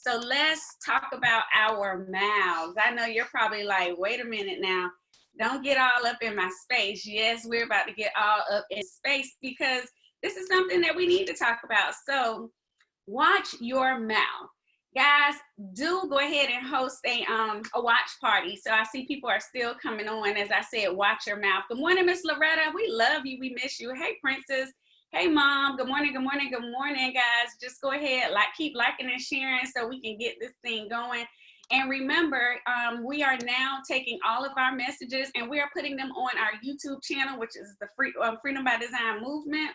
So let's talk about our mouths. I know you're probably like, wait a minute now, don't get all up in my space. Yes, we're about to get all up in space because this is something that we need to talk about. So watch your mouth. Guys, do go ahead and host a watch party. So I see people are still coming on. As I said, watch your mouth. Good morning, Miss Loretta. We love you. We miss you. Hey, Princess. Hey, Mom. Good morning, good morning, good morning, guys. Just go ahead, keep liking and sharing so we can get this thing going. And remember, we are now taking all of our messages and we are putting them on our YouTube channel, which is the Freedom by Design movement.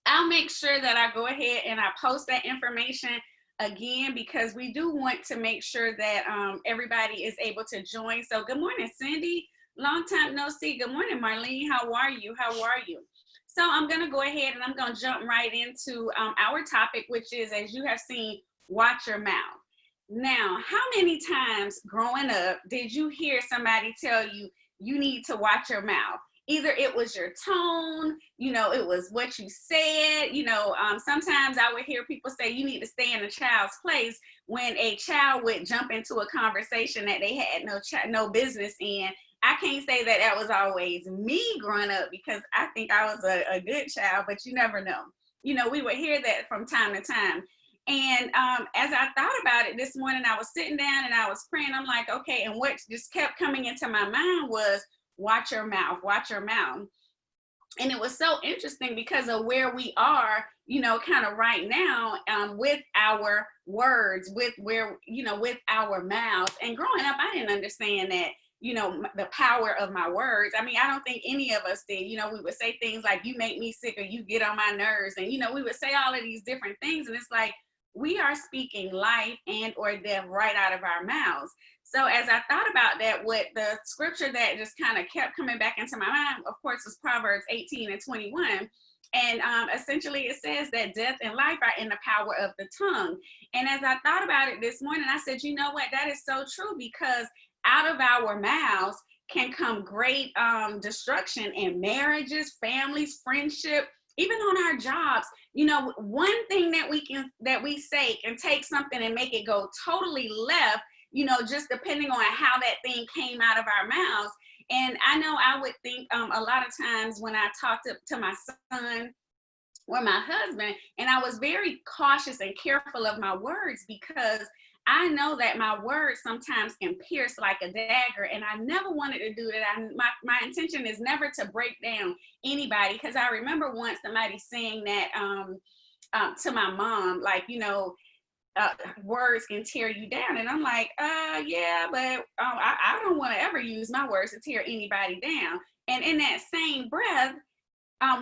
I'll make sure that I go ahead and I post that information again because we do want to make sure that everybody is able to join. So good morning, Cindy. Long time no see. Good morning, Marlene. How are you? How are you? So I'm going to go ahead and I'm going to jump right into our topic, which is, as you have seen, watch your mouth. Now, how many times growing up did you hear somebody tell you, you need to watch your mouth? Either it was your tone, it was what you said, sometimes I would hear people say you need to stay in a child's place when a child would jump into a conversation that they had no business in. I can't say that that was always me growing up because I think I was a good child, but you never know. We would hear that from time to time. And as I thought about it this morning, I was sitting down and I was praying. I'm like, okay, and what just kept coming into my mind was, watch your mouth, watch your mouth. And it was so interesting because of where we are, kind of right now with our words, with our mouth. And growing up, I didn't understand that, the power of my words. I mean, I don't think any of us did. We would say things like, you make me sick or you get on my nerves. And, we would say all of these different things. And it's like, we are speaking life and or death right out of our mouths. So as I thought about that, what the scripture that just kind of kept coming back into my mind, of course, was Proverbs 18:21. And essentially it says that death and life are in the power of the tongue. And as I thought about it this morning, I said, you know what, that is so true because out of our mouths can come great destruction in marriages, families, friendship, even on our jobs. One thing that we say can take something and make it go totally left, just depending on how that thing came out of our mouths. And I know I would think a lot of times when I talked to my son or my husband, and I was very cautious and careful of my words because I know that my words sometimes can pierce like a dagger, and I never wanted to do that. My intention is never to break down anybody, because I remember once somebody saying that to my mom, like, words can tear you down. And I'm like, yeah, but I don't want to ever use my words to tear anybody down. And in that same breath,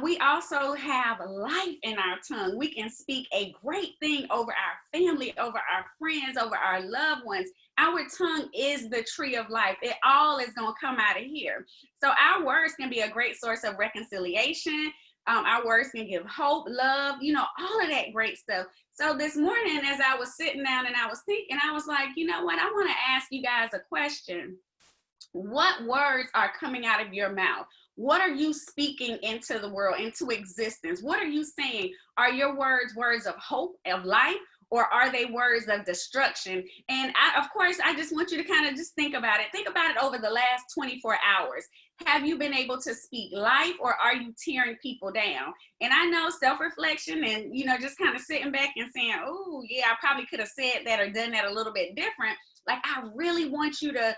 we also have life in our tongue. We can speak a great thing over our family, over our friends, over our loved ones. Our tongue is the tree of life. It all is going to come out of here. So our words can be a great source of reconciliation. Our words can give hope, love, all of that great stuff. So this morning, as I was sitting down and I was thinking, I was like, you know what? I want to ask you guys a question. What words are coming out of your mouth? What are you speaking into the world, into existence? What are you saying? Are your words words of hope, of life, or are they words of destruction? And of course, I just want you to kind of just think about it. Think about it over the last 24 hours. Have you been able to speak life, or are you tearing people down? And I know self-reflection and, just kind of sitting back and saying, oh, yeah, I probably could have said that or done that a little bit different. Like, I really want you to,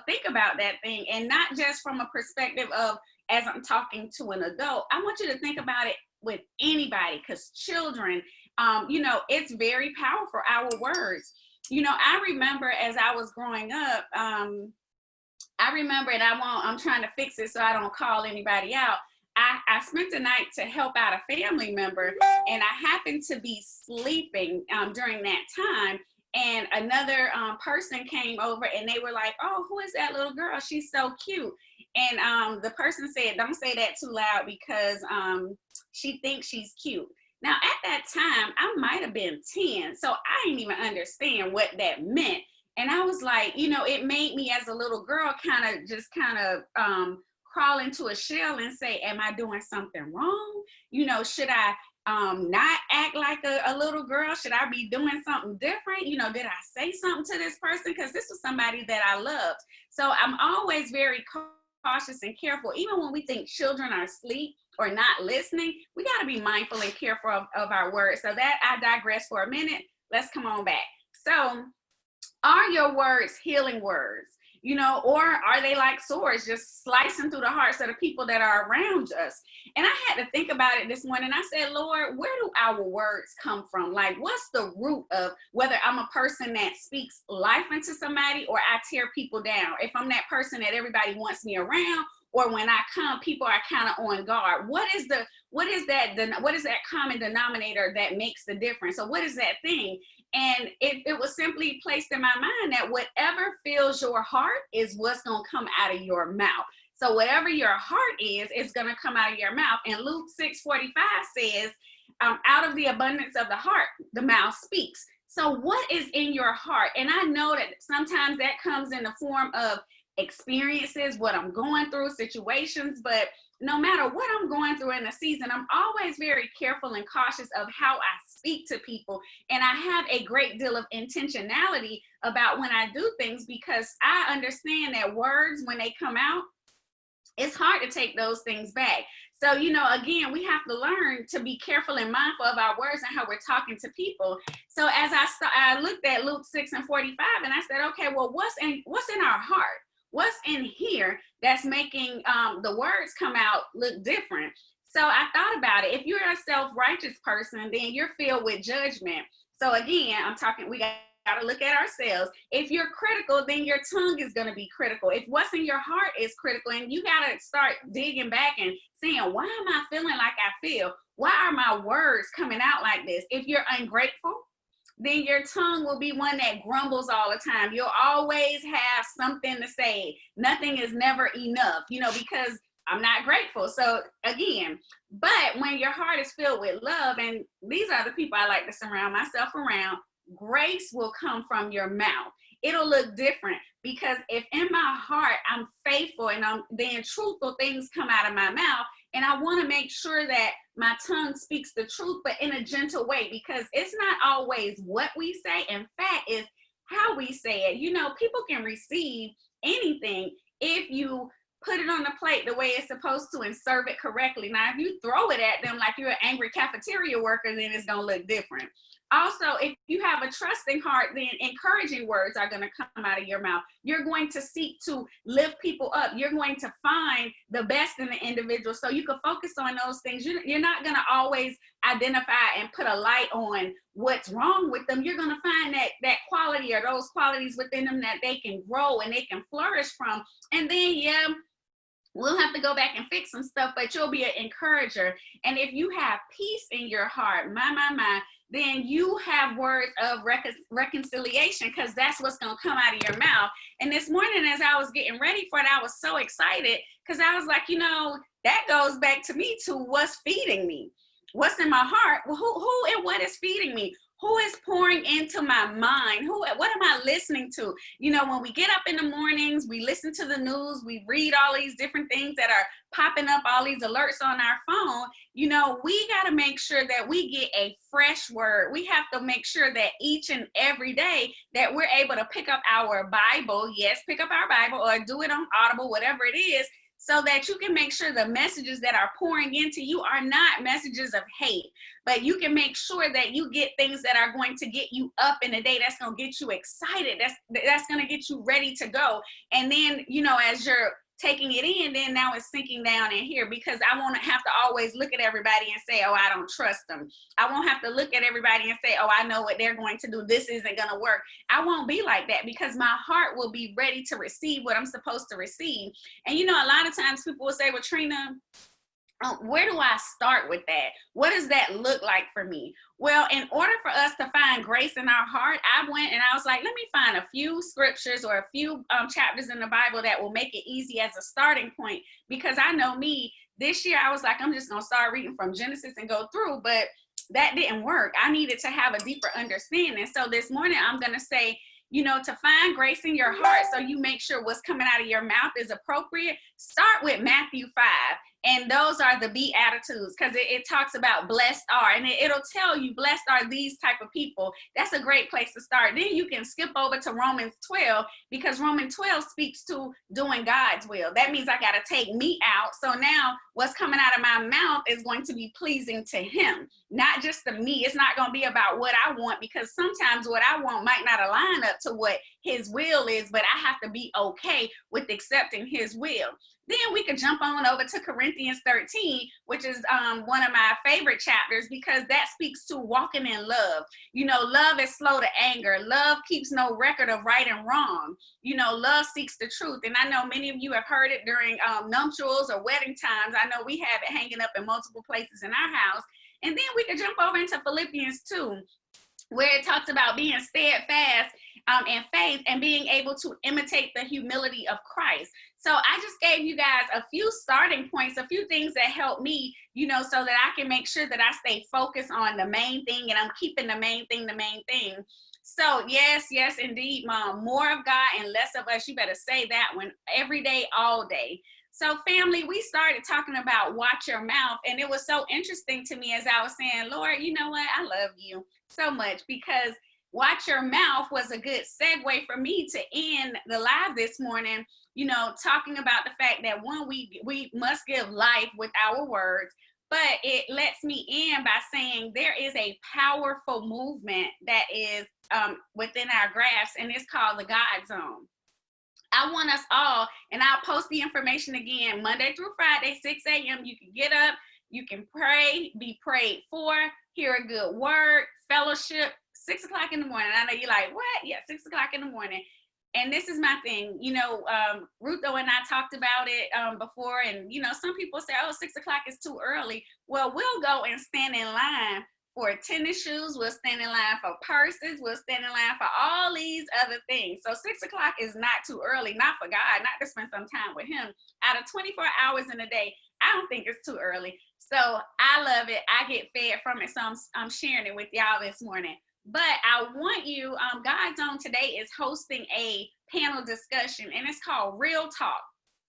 think about that thing, and not just from a perspective of, as I'm talking to an adult, I want you to think about it with anybody, because children, it's very powerful, our words. I remember as I was growing up, I remember, and I'm trying to fix it so I don't call anybody out. I spent the night to help out a family member, and I happened to be sleeping during that time. And another person came over and they were like, oh, who is that little girl? She's so cute. And the person said, don't say that too loud because she thinks she's cute. Now, at that time, I might have been 10, so I didn't even understand what that meant. And I was like, it made me as a little girl kind of crawl into a shell and say, am I doing something wrong? Should I not act like a little girl? Should I be doing something different? You know, did I say something to this person? Because this was somebody that I loved. So I'm always very cautious and careful. Even when we think children are asleep or not listening, we got to be mindful and careful of our words. So that I digress for a minute. Let's come on back. So are your words healing words? You know, or are they like swords just slicing through the hearts of the people that are around us? And I had to think about it this morning. I said, Lord, where do our words come from? Like, what's the root of whether I'm a person that speaks life into somebody or I tear people down? If I'm that person that everybody wants me around, or when I come, people are kind of on guard. What is that common denominator that makes the difference? So what is that thing? And it was simply placed in my mind that whatever fills your heart is what's going to come out of your mouth. So whatever your heart is going to come out of your mouth. And Luke 6:45 says, out of the abundance of the heart, the mouth speaks. So what is in your heart? And I know that sometimes that comes in the form of experiences, what I'm going through, situations, but no matter what I'm going through in the season, I'm always very careful and cautious of how I speak to people. And I have a great deal of intentionality about when I do things, because I understand that words, when they come out, it's hard to take those things back. So, you know, again, we have to learn to be careful and mindful of our words and how we're talking to people. So as I looked at Luke 6:45, and I said, okay, well, what's in our heart? What's in here that's making the words come out look different? So I thought about it. If you're a self-righteous person, then you're filled with judgment. So again, we got to look at ourselves. If you're critical, then your tongue is going to be critical. If what's in your heart is critical, and you got to start digging back and saying, why am I feeling like I feel? Why are my words coming out like this? If you're ungrateful, then your tongue will be one that grumbles all the time. You'll always have something to say. Nothing is never enough, you know, because I'm not grateful. So again, but when your heart is filled with love, and these are the people I like to surround myself around, grace will come from your mouth. It'll look different, because if in my heart I'm faithful and then truthful things come out of my mouth. And I want to make sure that my tongue speaks the truth, but in a gentle way, because it's not always what we say. In fact, it's how we say it. You know, people can receive anything if you put it on the plate the way it's supposed to and serve it correctly. Now, if you throw it at them like you're an angry cafeteria worker, then it's going to look different. Also, if you have a trusting heart, then encouraging words are going to come out of your mouth. You're going to seek to lift people up. You're going to find the best in the individual, so you can focus on those things. You're not going to always identify and put a light on what's wrong with them. You're going to find that quality or those qualities within them that they can grow and they can flourish from. And then, yeah, we'll have to go back and fix some stuff, but you'll be an encourager. And if you have peace in your heart, then you have words of reconciliation, because that's what's going to come out of your mouth. And this morning, as I was getting ready for it, I was so excited, because I was like, you know, that goes back to me, to what's feeding me. What's in my heart? Well, who and what is feeding me? Who is pouring into my mind? What am I listening to? You know, when we get up in the mornings, we listen to the news, we read all these different things that are popping up, all these alerts on our phone. You know, we got to make sure that we get a fresh word. We have to make sure that each and every day that we're able to pick up our Bible. Yes, pick up our Bible, or do it on Audible, whatever it is, so that you can make sure the messages that are pouring into you are not messages of hate, but you can make sure that you get things that are going to get you up in the day, that's going to get you excited, that's going to get you ready to go. And then, you know, as you're taking it in, then now it's sinking down in here, because I won't have to always look at everybody and say, oh, I don't trust them. I won't have to look at everybody and say, oh, I know what they're going to do. This isn't going to work. I won't be like that, because my heart will be ready to receive what I'm supposed to receive. And, you know, a lot of times people will say, well, Trina, where do I start with that? What does that look like for me? Well, in order for us to find grace in our heart, I went and I was like, let me find a few scriptures or a few chapters in the Bible that will make it easy as a starting point. Because I know me, this year I was like, I'm just going to start reading from Genesis and go through. But that didn't work. I needed to have a deeper understanding. So this morning I'm going to say, you know, to find grace in your heart, so you make sure what's coming out of your mouth is appropriate, start with Matthew 5. And those are the Beatitudes, because it talks about blessed are, and it'll tell you blessed are these type of people. That's a great place to start. Then you can skip over to Romans 12, because Romans 12 speaks to doing God's will. That means I got to take me out. So now what's coming out of my mouth is going to be pleasing to him, not just to me. It's not going to be about what I want, because sometimes what I want might not align up to what his will is, but I have to be okay with accepting his will. Then we could jump on over to Corinthians 13, which is one of my favorite chapters, because that speaks to walking in love. You know, love is slow to anger. Love keeps no record of right and wrong. You know, love seeks the truth. And I know many of you have heard it during nuptials or wedding times. I know we have it hanging up in multiple places in our house. And then we could jump over into Philippians 2, where it talks about being steadfast in faith and being able to imitate the humility of Christ. So I just gave you guys a few starting points, a few things that help me, you know, so that I can make sure that I stay focused on the main thing, and I'm keeping the main thing. So yes, indeed, Mom, more of God and less of us. You better say that one every day, all day. So family, we started talking about watch your mouth, and it was so interesting to me as I was saying, Lord, you know what? I love you so much, because watch your mouth was a good segue for me to end the live this morning, you know, talking about the fact that one, we must give life with our words, but it lets me end by saying there is a powerful movement that is within our grasp, and it's called the Godzone. I want us all, and I'll post the information again Monday through Friday, 6 a.m. You can get up, you can pray, be prayed for, hear a good word, fellowship, 6 o'clock in the morning. I know you're like, what? Yeah, 6 o'clock in the morning. And this is my thing, you know, Rutho and I talked about it before, and, you know, some people say, oh, 6 o'clock is too early. Well, we'll go and stand in line for tennis shoes, we'll stand in line for purses, we'll stand in line for all these other things. So 6 o'clock is not too early, not for God, not to spend some time with him. Out of 24 hours in a day, I don't think it's too early. So I love it. I get fed from it. So I'm sharing it with y'all this morning. But I want you, Godzone today is hosting a panel discussion, and it's called Real Talk,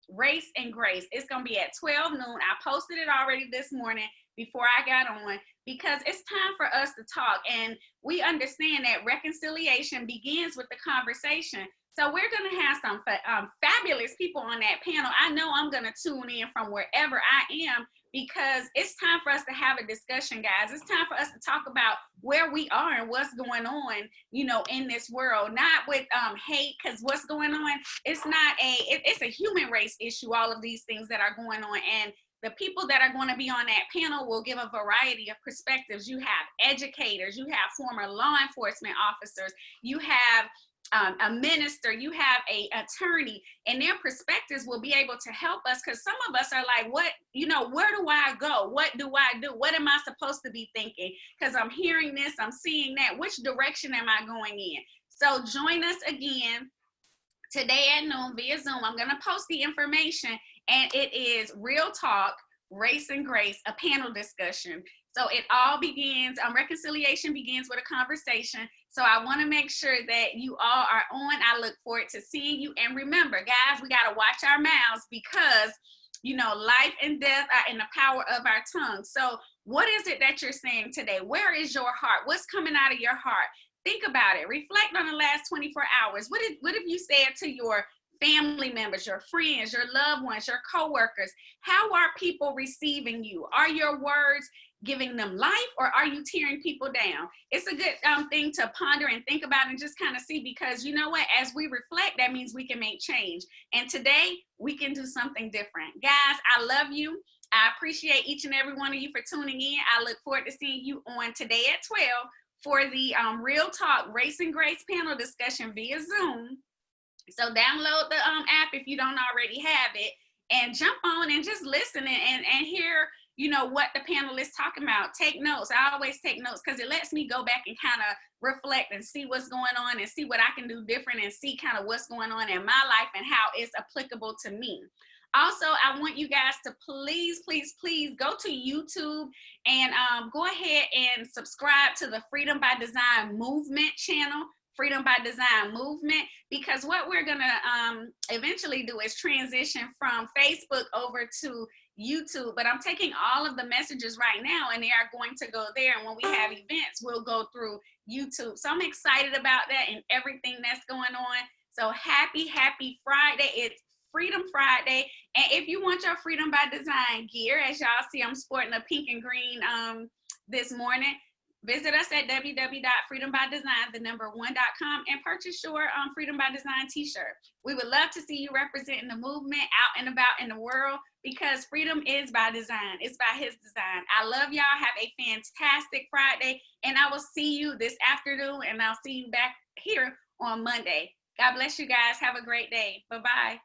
Race and Grace. It's going to be at 12 noon. I posted it already this morning before I got on, because it's time for us to talk. And we understand that reconciliation begins with the conversation. So we're going to have some fabulous people on that panel. I know I'm going to tune in from wherever I am, because it's time for us to have a discussion, guys. It's time for us to talk about where we are and what's going on, you know, in this world, not with hate, because what's going on, it's not it's a human race issue, all of these things that are going on. And the people that are going to be on that panel will give a variety of perspectives. You have educators, you have former law enforcement officers, you have a minister, you have a attorney, and their perspectives will be able to help us, because some of us are like, what, you know, where do I go? What do I do? What am I supposed to be thinking? Because I'm hearing this, I'm seeing that. Which direction am I going in? So join us again today at noon via Zoom. I'm going to post the information, and it is Real Talk, Race and Grace, a panel discussion. So it all begins, reconciliation begins with a conversation. So I want to make sure that you all are on. I look forward to seeing you. And remember, guys, we got to watch our mouths, because, you know, life and death are in the power of our tongue. So what is it that you're saying today? Where is your heart? What's coming out of your heart? Think about it. Reflect on the last 24 hours. What have you said to your family members, your friends, your loved ones, your coworkers? How are people receiving you? Are your words giving them life, or are you tearing people down? It's a good thing to ponder and think about and just kind of see, because you know what, as we reflect, that means we can make change. And today we can do something different. Guys, I love you. I appreciate each and every one of you for tuning in. I look forward to seeing you on today at 12 for the Real Talk Race and Grace panel discussion via Zoom. So download the app if you don't already have it, and jump on and just listen and hear, you know, what the panel is talking about. Take notes. I always take notes, because it lets me go back and kind of reflect and see what's going on and see what I can do different, and see kind of what's going on in my life and how it's applicable to me. Also, I want you guys to please go to YouTube and go ahead and subscribe to the Freedom by Design Movement channel. Freedom by Design Movement, because what we're gonna eventually do is transition from Facebook over to YouTube, but I'm taking all of the messages right now and they are going to go there. And when we have events, we'll go through YouTube. So I'm excited about that and everything that's going on. So happy Friday. It's Freedom Friday. And if you want your Freedom by Design gear, as y'all see, I'm sporting a pink and green this morning. Visit us at www.freedombydesign1.com and purchase your Freedom by Design t-shirt. We would love to see you representing the movement out and about in the world, because freedom is by design. It's by his design. I love y'all. Have a fantastic Friday, and I will see you this afternoon, and I'll see you back here on Monday. God bless you guys. Have a great day. Bye-bye.